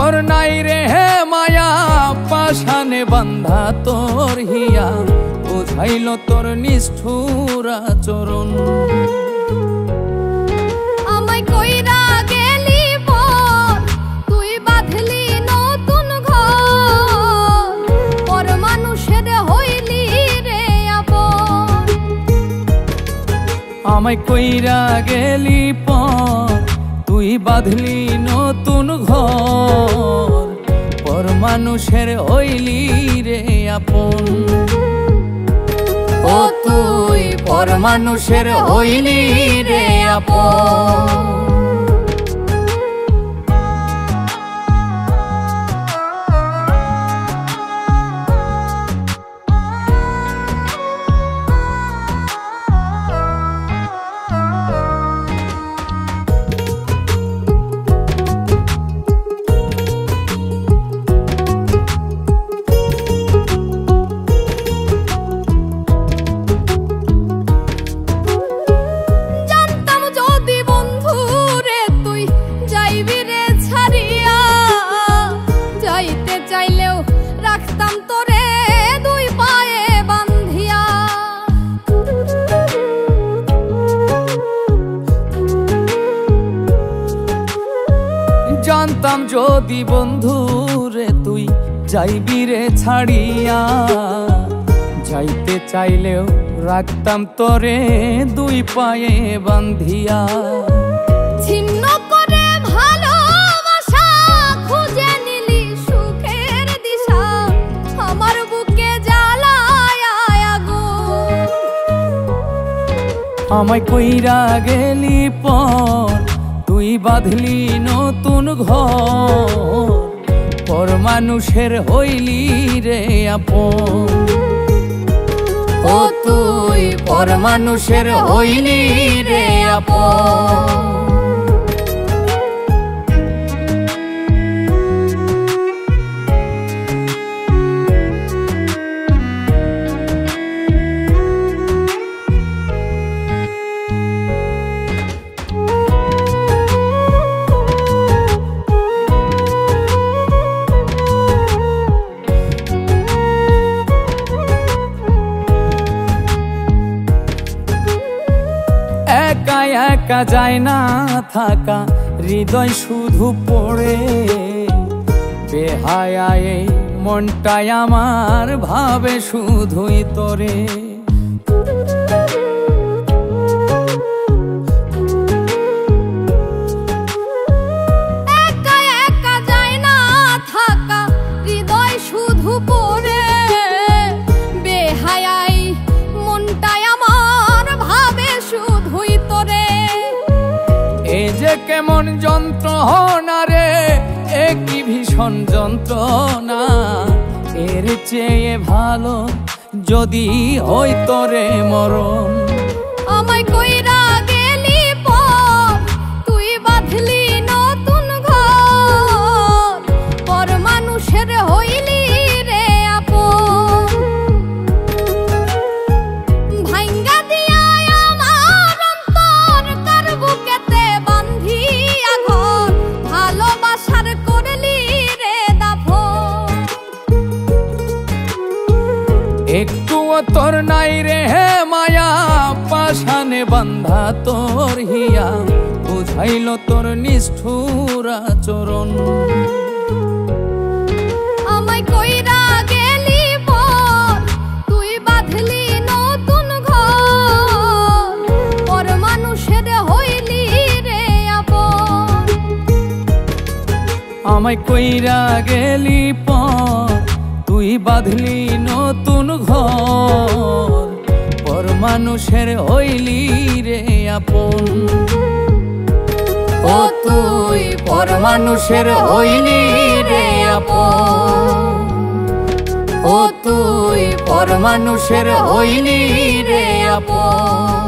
তোর নাই রে হে মায়া, পাশানে বান্ধা তোর হিয়া, বুঝাইল তোর নিষ্ঠুর আচরণ। আমায় কইরা গেলি পর, তুই বাঁধলি নতুন ঘর, পর মানুষের হইলি রে আপন। আমায় কইরা গেলি পর, তুই বাঁধলি নতুন ঘর, পর মানুষের হইলি রে আপন। ও তুই পর মানুষের হইলি রে আপন। জানতাম যদি বন্ধু রে তুই যাইবি রে ছাড়িয়া, যাইতে চাইলেও রাখতাম তোরে দুই পায়ে বান্ধিয়া। ছিন্ন করে ভালোবাসা খুঁজে নিলি সুখের দিশা, আমার বুকে জ্বালায় আগুন। আমায় কইরা গেলি পর, তুই বাঁধলি নতুন ঘর, পর মানুষের হইলি রে আপন। ও তুই পর মানুষের হইলি রে আপন। একা একা যায় না থাকা, হৃদয় শুধু পড়ে, বেহায়ায় মনটাই আমার ভাবে শুধুই তোরে। একা একা যায় না থাকা, হৃদয় শুধু পড়ে, বেহায়াই মনটাই আমার ভাবে শুধুই তোরে। এ যে কেমন যন্ত্রণা রে, এ কি ভীষণ যন্ত্রণা, এর চেয়ে ভালো যদি হই তোরে মরণ। আমায় কইরা গেলি পর, তুই বাঁধলি নতুন ঘর, পর মানুষের হইলি রে আপন। ভাঙ্গা দিয়া আমার অন্তর কার বুকেতে বান্ধিয়া ঘর, ভালোবাসার করলি রে দাফন। একটুও তোর নাই রে হে মায়া, পাশানে বান্ধা তোর হিয়া, বুঝাইল তোর নিষ্ঠুর আচরণ। আমায় কইরা গেলি পর, তুই বাঁধলি নতুন ঘর, পর মানুষের হইলি রে আপন। আমায় কইরা গেলি পর, তুই বাঁধলি নতুন ঘর, পর মানুষের হইলি রে আপন। ও তুই পর মানুষের হইলি রে আপন। ও তুই পর মানুষের হইলি রে আপন।